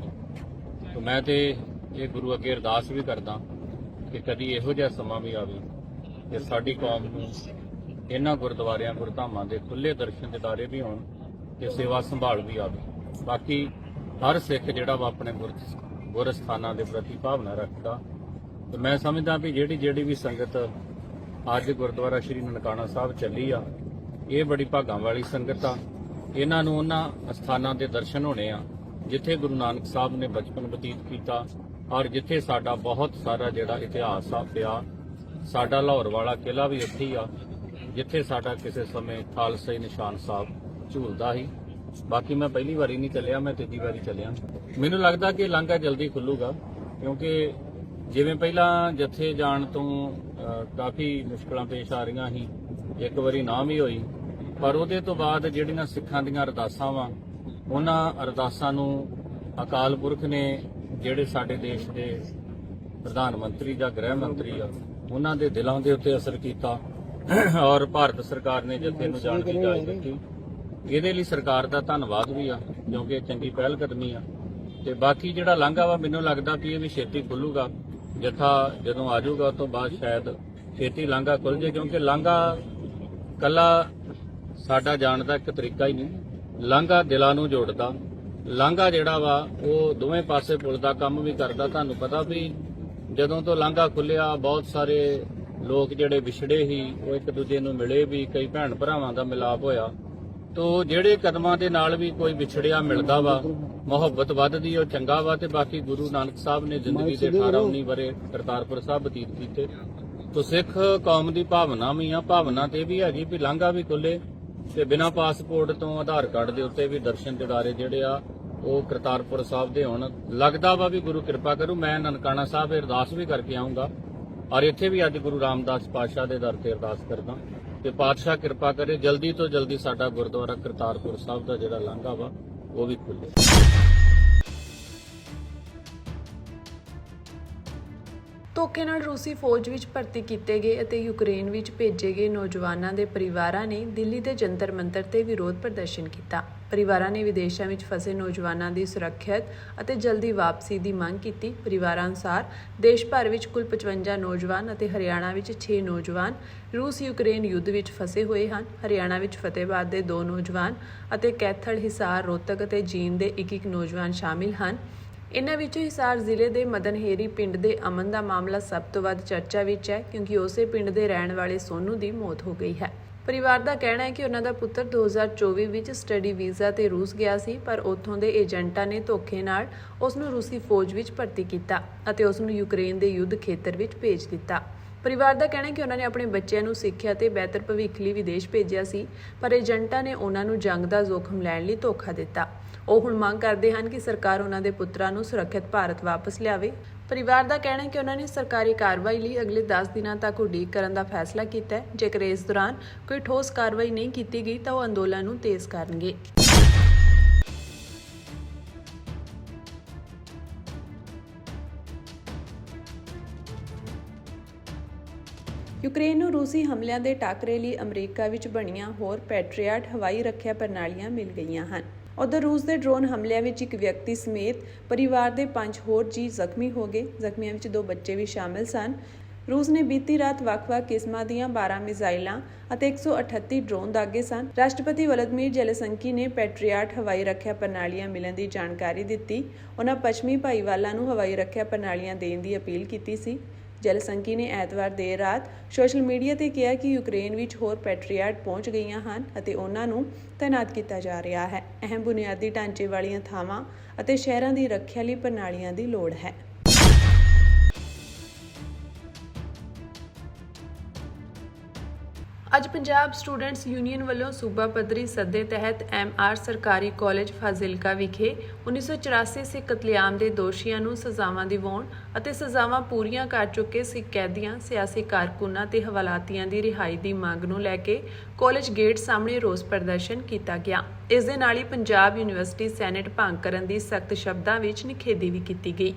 C: ਤੇ ਮੈਂ ਤੇ ਇਹ ਗੁਰੂ ਅੱਗੇ ਅਰਦਾਸ ਵੀ ਕਰਦਾ ਕਿ ਕਦੀ ਇਹੋ ਜਿਹਾ ਸਮਾਂ ਵੀ ਆਵੇ ਕਿ ਸਾਡੀ ਕੌਮ ਨੂੰ ਇਹਨਾਂ ਗੁਰਦੁਆਰਿਆਂ, ਗੁਰਧਾਮਾਂ ਦੇ ਖੁੱਲ੍ਹੇ ਦਰਸ਼ਨ ਦੀਦਾਰੇ ਵੀ ਹੋਣ ਤੇ ਸੇਵਾ ਸੰਭਾਲ ਵੀ ਆਵੇ। ਬਾਕੀ ਹਰ ਸਿੱਖ ਜਿਹੜਾ ਵਾ ਆਪਣੇ ਗੁਰ ਸਥਾਨਾਂ ਦੇ ਪ੍ਰਤੀ ਭਾਵਨਾ ਰੱਖਦਾ। ਤੇ ਮੈਂ ਸਮਝਦਾ ਵੀ ਜਿਹੜੀ ਵੀ ਸੰਗਤ ਅੱਜ ਗੁਰਦੁਆਰਾ ਸ਼੍ਰੀ ਨਨਕਾਣਾ ਸਾਹਿਬ ਚੱਲੀ ਆ, ਇਹ ਬੜੀ ਭਾਗਾਂ ਵਾਲੀ ਸੰਗਤ ਆ। ਇਹਨਾਂ ਨੂੰ ਉਹਨਾਂ ਅਸਥਾਨਾਂ ਦੇ ਦਰਸ਼ਨ ਹੋਣੇ ਆ ਜਿੱਥੇ ਗੁਰੂ ਨਾਨਕ ਸਾਹਿਬ ਨੇ ਬਚਪਨ ਬਤੀਤ ਕੀਤਾ ਔਰ ਜਿੱਥੇ ਸਾਡਾ ਬਹੁਤ ਸਾਰਾ ਜਿਹੜਾ ਇਤਿਹਾਸ ਆ ਪਿਆ। ਸਾਡਾ ਲਾਹੌਰ ਵਾਲਾ ਕਿਲ੍ਹਾ ਵੀ ਉੱਥੇ ਹੀ ਆ ਜਿੱਥੇ ਸਾਡਾ ਕਿਸੇ ਸਮੇਂ ਖਾਲਸਾਈ ਨਿਸ਼ਾਨ ਸਾਹਿਬ ਝੂਲਦਾ ਸੀ। ਬਾਕੀ ਮੈਂ ਪਹਿਲੀ ਵਾਰੀ ਨਹੀਂ ਚੱਲਿਆ, ਮੈਂ ਤੀਜੀ ਵਾਰੀ ਚੱਲਿਆ। ਮੈਨੂੰ ਲੱਗਦਾ ਕਿ ਲਾਂਘਾ ਜਲਦੀ ਖੁੱਲੂਗਾ ਕਿਉਂਕਿ ਜਿਵੇਂ ਪਹਿਲਾਂ ਜੱਥੇ ਜਾਣ ਤੋਂ ਕਾਫੀ ਮੁਸ਼ਕਲਾਂ ਪੇਸ਼ ਆ ਰਹੀਆਂ ਸੀ, ਇੱਕ ਵਾਰੀ ਨਾ ਵੀ ਹੋਈ ਪਰ ਉਹਦੇ ਤੋਂ ਬਾਅਦ ਜਿਹੜੀਆਂ ਸਿੱਖਾਂ ਦੀਆਂ ਅਰਦਾਸਾਂ ਵਾ ਉਹਨਾਂ ਅਰਦਾਸਾਂ ਨੂੰ ਅਕਾਲ ਪੁਰਖ ਨੇ ਜਿਹੜੇ ਸਾਡੇ ਦੇਸ਼ ਦੇ ਪ੍ਰਧਾਨ ਮੰਤਰੀ ਜਾਂ ਗ੍ਰਹਿ ਮੰਤਰੀ ਆ ਉਹਨਾਂ ਦੇ ਦਿਲਾਂ ਦੇ ਉੱਤੇ ਅਸਰ ਕੀਤਾ ਔਰ ਭਾਰਤ ਸਰਕਾਰ ਨੇ ਜਥੇ ਨੂੰ ਜਾਣ ਦੀ ਇਜਾਜ਼ਤ ਦਿੱਤੀ। ਇਹਦੇ ਲਈ ਸਰਕਾਰ ਦਾ ਧੰਨਵਾਦ ਵੀ ਆ ਕਿਉਂਕਿ ਇਹ ਚੰਗੀ ਪਹਿਲ ਕਦਮੀ ਆ। ਤੇ ਬਾਕੀ ਜਿਹੜਾ ਲਾਂਘਾ ਵਾ ਮੈਨੂੰ ਲੱਗਦਾ ਵੀ ਇਹ ਵੀ ਛੇਤੀ ਖੁੱਲੂਗਾ। ਜਥਾ ਜਦੋਂ ਆ ਜਾਊਗਾ ਉਸ ਤੋਂ ਬਾਅਦ ਸ਼ਾਇਦ ਛੇਤੀ ਲਾਂਘਾ ਖੁੱਲ ਜੇ, ਕਿਉਂਕਿ ਲਾਂਘਾ ਕੱਲਾ ਸਾਡਾ ਜਾਣ ਦਾ ਇੱਕ ਤਰੀਕਾ ਹੀ ਨਹੀਂ, ਲਾਂਘਾ ਦਿਲਾਂ ਨੂੰ ਜੋੜਦਾ। ਲਾਂਘਾ ਜਿਹੜਾ ਵਾ ਉਹ ਦੋਵੇਂ ਪਾਸੇ ਪੁਲ ਦਾ ਕੰਮ ਵੀ ਕਰਦਾ। ਤੁਹਾਨੂੰ ਪਤਾ ਵੀ ਜਦੋਂ ਤੋਂ ਲਾਂਘਾ ਖੁੱਲਿਆ ਬਹੁਤ ਸਾਰੇ ਲੋਕ ਜਿਹੜੇ ਵਿਛੜੇ ਸੀ ਉਹ ਇੱਕ ਦੂਜੇ ਨੂੰ ਮਿਲੇ ਵੀ, ਕਈ ਭੈਣ ਭਰਾਵਾਂ ਦਾ ਮਿਲਾਪ ਹੋਇਆ। ਤੋ ਜਿਹੜੇ ਕਦਮਾਂ ਦੇ ਨਾਲ ਵੀ ਕੋਈ ਵਿਛੜਿਆ ਮਿਲਦਾ ਵਾ, ਮੁਹੱਬਤ ਵੱਧਦੀ, ਉਹ ਚੰਗਾ ਵਾ। ਤੇ ਬਾਕੀ ਗੁਰੂ ਨਾਨਕ ਸਾਹਿਬ ਨੇ ਜ਼ਿੰਦਗੀ ਦੇ 18-19 ਵਰੇ ਕਰਤਾਰਪੁਰ ਸਾਹਿਬ ਬਤੀਤ ਕੀਤੇ। ਤੋ ਸਿੱਖ ਕੌਮ ਦੀ ਭਾਵਨਾ ਵੀ ਆ, ਭਾਵਨਾ ਤੇ ਵੀ ਹੈਗੀ ਵੀ ਲਾਂਘਾ ਵੀ ਖੁੱਲੇ ਤੇ ਬਿਨਾਂ ਪਾਸਪੋਰਟ ਤੋਂ ਆਧਾਰ ਕਾਰਡ ਦੇ ਉੱਤੇ ਵੀ ਦਰਸ਼ਨ ਦਿਦਾਰੇ ਜਿਹੜੇ ਆ ਉਹ ਕਰਤਾਰਪੁਰ ਸਾਹਿਬ ਦੇ ਹੋਣ। ਲੱਗਦਾ ਵਾ ਵੀ ਗੁਰੂ ਕਿਰਪਾ ਕਰੂ। ਮੈਂ ਨਨਕਾਣਾ ਸਾਹਿਬ ਅਰਦਾਸ ਵੀ ਕਰਕੇ ਆਉਂਗਾ ਔਰ ਇੱਥੇ ਵੀ ਅੱਜ ਗੁਰੂ ਰਾਮਦਾਸ ਪਾਤਸ਼ਾਹ ਦੇ ਦਰ ਤੇ ਅਰਦਾਸ ਕਰਦਾ ਤੇ ਪਾਤਸ਼ਾਹ ਕਿਰਪਾ ਕਰੇ ਜਲਦੀ ਤੋਂ ਜਲਦੀ ਸਾਡਾ ਗੁਰਦੁਆਰਾ ਕਰਤਾਰਪੁਰ ਸਾਹਿਬ ਦਾ ਜਿਹੜਾ ਲਾਂਘਾ ਵਾ ਉਹ ਵੀ ਖੁੱਲੇ।
A: ਧੋਖੇ ਨਾਲ ਰੂਸੀ ਫੌਜ ਵਿੱਚ ਭਰਤੀ ਕੀਤੇ ਗਏ ਅਤੇ ਯੂਕਰੇਨ ਵਿੱਚ ਭੇਜੇ ਗਏ ਨੌਜਵਾਨਾਂ ਦੇ ਪਰਿਵਾਰਾਂ ਨੇ ਦਿੱਲੀ ਦੇ ਜੰਤਰ ਮੰਤਰ ਤੇ ਵਿਰੋਧ ਪ੍ਰਦਰਸ਼ਨ ਕੀਤਾ। ਪਰਿਵਾਰਾਂ ਨੇ ਵਿਦੇਸ਼ਾਂ ਵਿੱਚ ਫਸੇ ਨੌਜਵਾਨਾਂ ਦੀ ਸੁਰੱਖਿਅਤ ਅਤੇ ਜਲਦੀ ਵਾਪਸੀ ਦੀ ਮੰਗ ਕੀਤੀ। ਪਰਿਵਾਰਾਂ ਅਨੁਸਾਰ ਦੇਸ਼ ਭਰ ਵਿੱਚ ਕੁੱਲ 55 ਨੌਜਵਾਨ ਅਤੇ ਹਰਿਆਣਾ ਵਿੱਚ 6 ਨੌਜਵਾਨ ਰੂਸ ਯੂਕਰੇਨ ਯੁੱਧ ਵਿੱਚ ਫਸੇ ਹੋਏ ਹਨ। ਹਰਿਆਣਾ ਵਿੱਚ ਫਤਿਹਬਾਦ ਦੇ 2 ਨੌਜਵਾਨ ਅਤੇ ਕੈਥਲ, ਹਿਸਾਰ, ਰੋਹਤਕ ਅਤੇ ਜੀਂਦ ਦੇ ਇੱਕ ਨੌਜਵਾਨ ਸ਼ਾਮਿਲ ਹਨ। ਇਨ੍ਹਾਂ ਵਿੱਚੋਂ ਹਿਸਾਰ ਜ਼ਿਲ੍ਹੇ ਦੇ ਮਦਨਹੇਰੀ ਪਿੰਡ ਦੇ ਅਮਨ ਦਾ ਮਾਮਲਾ ਸਭ ਤੋਂ ਵੱਧ ਚਰਚਾ ਵਿੱਚ ਹੈ ਕਿਉਂਕਿ ਉਸੇ ਪਿੰਡ ਦੇ ਰਹਿਣ ਵਾਲੇ ਸੋਨੂ ਦੀ ਮੌਤ ਹੋ ਗਈ ਹੈ। ਪਰਿਵਾਰ ਦਾ ਕਹਿਣਾ ਹੈ ਕਿ ਉਹਨਾਂ ਦਾ ਪੁੱਤਰ 2024 ਵਿੱਚ ਸਟੱਡੀ ਵੀਜ਼ਾ ਤੇ ਰੂਸ ਗਿਆ ਸੀ, ਪਰ ਉੱਥੋਂ ਦੇ ਏਜੰਟਾਂ ਨੇ ਧੋਖੇ ਨਾਲ ਉਸ ਨੂੰ ਰੂਸੀ ਫੌਜ ਵਿੱਚ ਭਰਤੀ ਕੀਤਾ ਅਤੇ ਉਸ ਨੂੰ ਯੂਕਰੇਨ ਦੇ ਯੁੱਧ ਖੇਤਰ ਵਿੱਚ ਭੇਜ ਦਿੱਤਾ। ਪਰਿਵਾਰ ਦਾ ਕਹਿਣਾ ਹੈ ਕਿ ਉਹਨਾਂ ਨੇ ਆਪਣੇ ਬੱਚਿਆਂ ਨੂੰ ਸਿੱਖਿਆ ਤੇ ਬਿਹਤਰ ਭਵਿੱਖ ਲਈ ਵਿਦੇਸ਼ ਭੇਜਿਆ ਸੀ, ਪਰ ਏਜੰਟਾਂ ਨੇ ਉਹਨਾਂ ਨੂੰ ਜੰਗ ਦਾ ਜ਼ੋਖਮ ਲੈਣ ਲਈ ਧੋਖਾ ਦਿੱਤਾ। ਉਹ ਹੁਣ ਮੰਗ ਕਰਦੇ ਹਨ ਕਿ ਸਰਕਾਰ ਉਹਨਾਂ ਦੇ ਪੁੱਤਰਾਂ ਨੂੰ ਸੁਰੱਖਿਅਤ ਭਾਰਤ ਵਾਪਸ ਲਿਆਵੇ। ਪਰਿਵਾਰ ਦਾ ਕਹਿਣਾ ਹੈ ਕਿ ਉਹਨਾਂ ਨੇ ਸਰਕਾਰੀ ਕਾਰਵਾਈ ਲਈ ਅਗਲੇ 10 ਦਿਨਾਂ ਤੱਕ ਉਡੀਕ ਕਰਨ ਦਾ ਫੈਸਲਾ ਕੀਤਾ ਹੈ। ਜੇਕਰ ਇਸ ਦੌਰਾਨ ਕੋਈ ਠੋਸ ਕਾਰਵਾਈ ਨਹੀਂ ਕੀਤੀ ਗਈ ਤਾਂ ਉਹ ਅੰਦੋਲਨ ਨੂੰ ਤੇਜ਼ ਕਰਨਗੇ। ਯੂਕਰੇਨ ਨੂੰ ਰੂਸੀ ਹਮਲਿਆਂ ਦੇ ਟਾਕਰੇ ਲਈ ਅਮਰੀਕਾ ਵਿੱਚ ਬਣੀਆਂ ਹੋਰ ਪੈਟਰੀਅਟ ਹਵਾਈ ਰੱਖਿਆ ਪ੍ਰਣਾਲੀਆਂ ਮਿਲ ਗਈਆਂ ਹਨ। ਉਧਰ ਰੂਸ ਦੇ ਡਰੋਨ ਹਮਲਿਆਂ ਵਿੱਚ ਇੱਕ ਵਿਅਕਤੀ ਸਮੇਤ ਪਰਿਵਾਰ ਦੇ 5 ਹੋਰ ਜੀਅ ਜ਼ਖਮੀ ਹੋ ਗਏ। ਜ਼ਖਮੀਆਂ ਵਿੱਚ 2 ਬੱਚੇ ਵੀ ਸ਼ਾਮਿਲ ਸਨ। ਰੂਸ ਨੇ ਬੀਤੀ ਰਾਤ ਵੱਖ-ਵੱਖ ਕਿਸਮਾਂ ਦੀਆਂ 12 ਮਿਜ਼ਾਈਲਾਂ ਅਤੇ 138 ਡਰੋਨ ਦਾਗੇ ਸਨ। ਰਾਸ਼ਟਰਪਤੀ ਵਲਦੀਮੀਰ ਜ਼ੈਲੈਂਸਕੀ ਨੇ ਪੈਟਰੀਅਟ ਹਵਾਈ ਰੱਖਿਆ ਪ੍ਰਣਾਲੀਆਂ ਮਿਲਣ ਦੀ ਜਾਣਕਾਰੀ ਦਿੱਤੀ। ਉਹਨਾਂ ਪੱਛਮੀ ਭਾਈਵਾਲਾਂ ਨੂੰ ਹਵਾਈ ਰੱਖਿਆ ਪ੍ਰਣਾਲੀਆਂ ਦੇਣ ਦੀ ਅਪੀਲ ਕੀਤੀ ਸੀ। ਜ਼ੈਲੈਂਸਕੀ ਨੇ ਐਤਵਾਰ ਦੇਰ ਰਾਤ ਸੋਸ਼ਲ ਮੀਡੀਆ ਤੇ ਕਿਹਾ ਕਿ ਯੂਕਰੇਨ ਵਿੱਚ ਹੋਰ ਪੈਟਰੀਅਟ ਪਹੁੰਚ ਗਈਆਂ ਹਨ ਅਤੇ ਉਹਨਾਂ ਨੂੰ ਤਾਇਨਾਤ ਕੀਤਾ ਜਾ ਰਿਹਾ ਹੈ। ਅਹਿਮ ਬੁਨਿਆਦੀ ਢਾਂਚੇ ਵਾਲੀਆਂ ਥਾਵਾਂ ਅਤੇ ਸ਼ਹਿਰਾਂ ਦੀ ਰੱਖਿਆ ਲਈ ਪ੍ਰਣਾਲੀਆਂ ਦੀ ਲੋੜ ਹੈ। ਅੱਜ ਪੰਜਾਬ ਸਟੂਡੈਂਟਸ ਯੂਨੀਅਨ ਵੱਲੋਂ ਸੂਬਾ ਪੱਧਰੀ ਸੱਦੇ ਤਹਿਤ MR ਸਰਕਾਰੀ ਕਾਲਜ ਫਾਜ਼ਿਲਕਾ ਵਿਖੇ 1984 ਸਿੱਖ ਕਤਲੇਆਮ ਦੇ ਦੋਸ਼ੀਆਂ ਨੂੰ ਸਜ਼ਾਵਾਂ ਦਿਵਾਉਣ ਅਤੇ ਸਜ਼ਾਵਾਂ ਪੂਰੀਆਂ ਕਰ ਚੁੱਕੇ ਸਿੱਖ ਕੈਦੀਆਂ, ਸਿਆਸੀ ਕਾਰਕੁਨਾਂ ਤੇ ਹਵਾਲਾਤੀਆਂ ਦੀ ਰਿਹਾਈ ਦੀ ਮੰਗ ਨੂੰ ਲੈ ਕੇ ਕਾਲਜ ਗੇਟ ਸਾਹਮਣੇ ਰੋਸ ਪ੍ਰਦਰਸ਼ਨ ਕੀਤਾ ਗਿਆ। ਇਸ ਦੇ ਨਾਲ ਹੀ ਪੰਜਾਬ ਯੂਨੀਵਰਸਿਟੀ ਸੈਨੇਟ ਭੰਗ ਕਰਨ ਦੀ ਸਖਤ ਸ਼ਬਦਾਂ ਵਿੱਚ ਨਿਖੇਧੀ ਵੀ ਕੀਤੀ ਗਈ।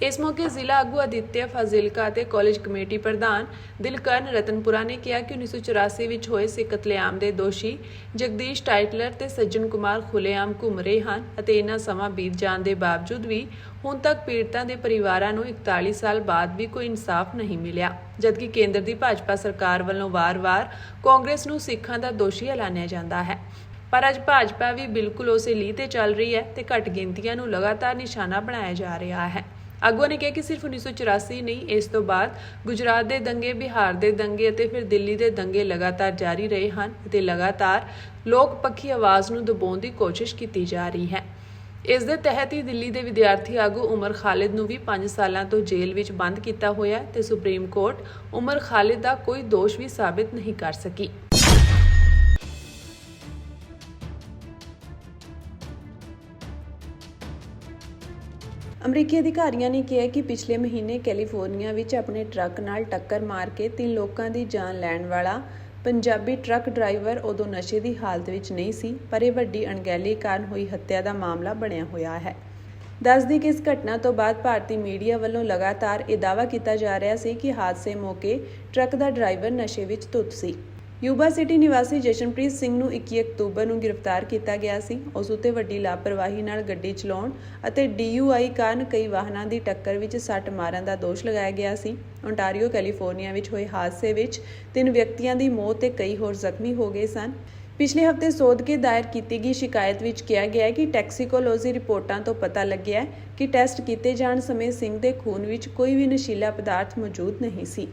A: ਇਸ ਮੌਕੇ ਜ਼ਿਲ੍ਹਾ ਆਗੂ ਆਦਿਤਿਆ ਫਾਜ਼ਿਲਕਾ ਅਤੇ ਕਾਲਜ ਕਮੇਟੀ ਪ੍ਰਧਾਨ ਦਿਲਕਰਨ ਰਤਨਪੁਰਾ ਨੇ ਕਿਹਾ ਕਿ 1984 ਵਿੱਚ ਹੋਏ ਸਿੱਖ ਕਤਲੇਆਮ ਦੇ ਦੋਸ਼ੀ ਜਗਦੀਸ਼ ਟਾਈਟਲਰ ਤੇ ਸੱਜਣ ਕੁਮਾਰ ਖੁੱਲ੍ਹੇਆਮ ਘੁੰਮ ਰਹੇ ਹਨ ਅਤੇ ਇਹਨਾਂ ਸਮਾਂ ਬੀਤ ਜਾਣ ਦੇ ਬਾਵਜੂਦ ਵੀ ਹੁਣ ਤੱਕ ਪੀੜਤਾਂ ਦੇ ਪਰਿਵਾਰਾਂ ਨੂੰ 41 ਸਾਲ ਬਾਅਦ ਵੀ ਕੋਈ ਇਨਸਾਫ ਨਹੀਂ ਮਿਲਿਆ, ਜਦਕਿ ਕੇਂਦਰ ਦੀ ਭਾਜਪਾ ਸਰਕਾਰ ਵੱਲੋਂ ਵਾਰ-ਵਾਰ ਕਾਂਗਰਸ ਨੂੰ ਸਿੱਖਾਂ ਦਾ ਦੋਸ਼ੀ ਐਲਾਨਿਆ ਜਾਂਦਾ ਹੈ। ਪਰ ਅੱਜ ਭਾਜਪਾ ਵੀ ਬਿਲਕੁਲ ਉਸੇ ਲੀਹ ਤੇ ਚੱਲ ਰਹੀ ਹੈ ਤੇ ਘੱਟ ਗਿਣਤੀਆਂ ਨੂੰ ਲਗਾਤਾਰ ਨਿਸ਼ਾਨਾ ਬਣਾਇਆ ਜਾ ਰਿਹਾ ਹੈ। ਆਗੂਆਂ ਨੇ ਕਿਹਾ ਕਿ ਸਿਰਫ 1984 ਨਹੀਂ, ਇਸ ਤੋਂ ਬਾਅਦ ਗੁਜਰਾਤ ਦੇ ਦੰਗੇ, ਬਿਹਾਰ ਦੇ ਦੰਗੇ ਅਤੇ ਫਿਰ ਦਿੱਲੀ ਦੇ ਦੰਗੇ ਲਗਾਤਾਰ ਜਾਰੀ ਰਹੇ ਹਨ ਅਤੇ ਲਗਾਤਾਰ ਲੋਕ ਪੱਖੀ ਆਵਾਜ਼ ਨੂੰ ਦਬਾਉਣ ਦੀ ਕੋਸ਼ਿਸ਼ ਕੀਤੀ ਜਾ ਰਹੀ ਹੈ। ਇਸ ਦੇ ਤਹਿਤ ਹੀ ਦਿੱਲੀ ਦੇ ਵਿਦਿਆਰਥੀ ਆਗੂ ਉਮਰ ਖਾਲਿਦ ਨੂੰ ਵੀ 5 ਸਾਲਾਂ ਤੋਂ ਜੇਲ੍ਹ ਵਿੱਚ ਬੰਦ ਕੀਤਾ ਹੋਇਆ ਤੇ ਸੁਪਰੀਮ ਕੋਰਟ ਉਮਰ ਖਾਲਿਦ ਦਾ ਕੋਈ ਦੋਸ਼ ਵੀ ਸਾਬਿਤ ਨਹੀਂ ਕਰ ਸਕੀ। ਅਮਰੀਕੀ ਅਧਿਕਾਰੀਆਂ ਨੇ ਕਿਹਾ ਕਿ ਪਿਛਲੇ ਮਹੀਨੇ ਕੈਲੀਫੋਰਨੀਆ ਵਿੱਚ ਆਪਣੇ ਟਰੱਕ ਨਾਲ ਟੱਕਰ ਮਾਰ ਕੇ 3 ਲੋਕਾਂ ਦੀ ਜਾਨ ਲੈਣ ਵਾਲਾ ਪੰਜਾਬੀ ਟਰੱਕ ਡਰਾਈਵਰ ਉਦੋਂ ਨਸ਼ੇ ਦੀ ਹਾਲਤ ਵਿੱਚ ਨਹੀਂ ਸੀ, ਪਰ ਇਹ ਵੱਡੀ ਅਣਗਹਿਲੀ ਕਾਰਨ ਹੋਈ ਹੱਤਿਆ ਦਾ ਮਾਮਲਾ ਬਣਿਆ ਹੋਇਆ ਹੈ। ਦੱਸਦੀ ਕਿ ਇਸ ਘਟਨਾ ਤੋਂ ਬਾਅਦ ਭਾਰਤੀ ਮੀਡੀਆ ਵੱਲੋਂ ਲਗਾਤਾਰ ਇਹ ਦਾਅਵਾ ਕੀਤਾ ਜਾ ਰਿਹਾ ਸੀ ਕਿ ਹਾਦਸੇ ਮੌਕੇ ਟਰੱਕ ਦਾ ਡਰਾਈਵਰ ਨਸ਼ੇ ਵਿੱਚ ਧੁੱਤ ਸੀ। ਯੂਬਾ ਸਿਟੀ ਨਿਵਾਸੀ ਜਸ਼ਨਪ੍ਰੀਤ ਸਿੰਘ ਨੂੰ 21 ਅਕਤੂਬਰ ਨੂੰ ਗ੍ਰਿਫਤਾਰ ਕੀਤਾ ਗਿਆ ਸੀ। ਉਸ ਉੱਤੇ ਵੱਡੀ ਲਾਪਰਵਾਹੀ ਨਾਲ ਗੱਡੀ ਚਲਾਉਣ ਅਤੇ DUI ਕਾਰਨ ਕਈ ਵਾਹਨਾਂ ਦੀ ਟੱਕਰ ਵਿੱਚ ਸੱਟ ਮਾਰਨ ਦਾ ਦੋਸ਼ ਲਗਾਇਆ ਗਿਆ ਸੀ। ਓਨਟਾਰੀਓ, ਕੈਲੀਫੋਰਨੀਆ ਵਿੱਚ ਹੋਏ ਹਾਦਸੇ ਵਿੱਚ 3 ਵਿਅਕਤੀਆਂ ਦੀ ਮੌਤ ਤੇ ਕਈ ਹੋਰ ਜ਼ਖਮੀ ਹੋ ਗਏ ਸਨ। ਪਿਛਲੇ ਹਫ਼ਤੇ ਸੋਧਕੇ ਦਾਇਰ ਕੀਤੀ ਗਈ ਸ਼ਿਕਾਇਤ ਵਿੱਚ ਕਿਹਾ ਗਿਆ ਹੈ ਕਿ ਟੈਕਸੀਕੋਲੋਜੀ ਰਿਪੋਰਟਾਂ ਤੋਂ ਪਤਾ ਲੱਗਿਆ ਹੈ ਕਿ ਟੈਸਟ ਕੀਤੇ ਜਾਣ ਸਮੇਂ ਸਿੰਘ ਦੇ ਖੂਨ ਵਿੱਚ ਕੋਈ ਵੀ ਨਸ਼ੀਲਾ ਪਦਾਰਥ ਮੌਜੂਦ ਨਹੀਂ ਸੀ।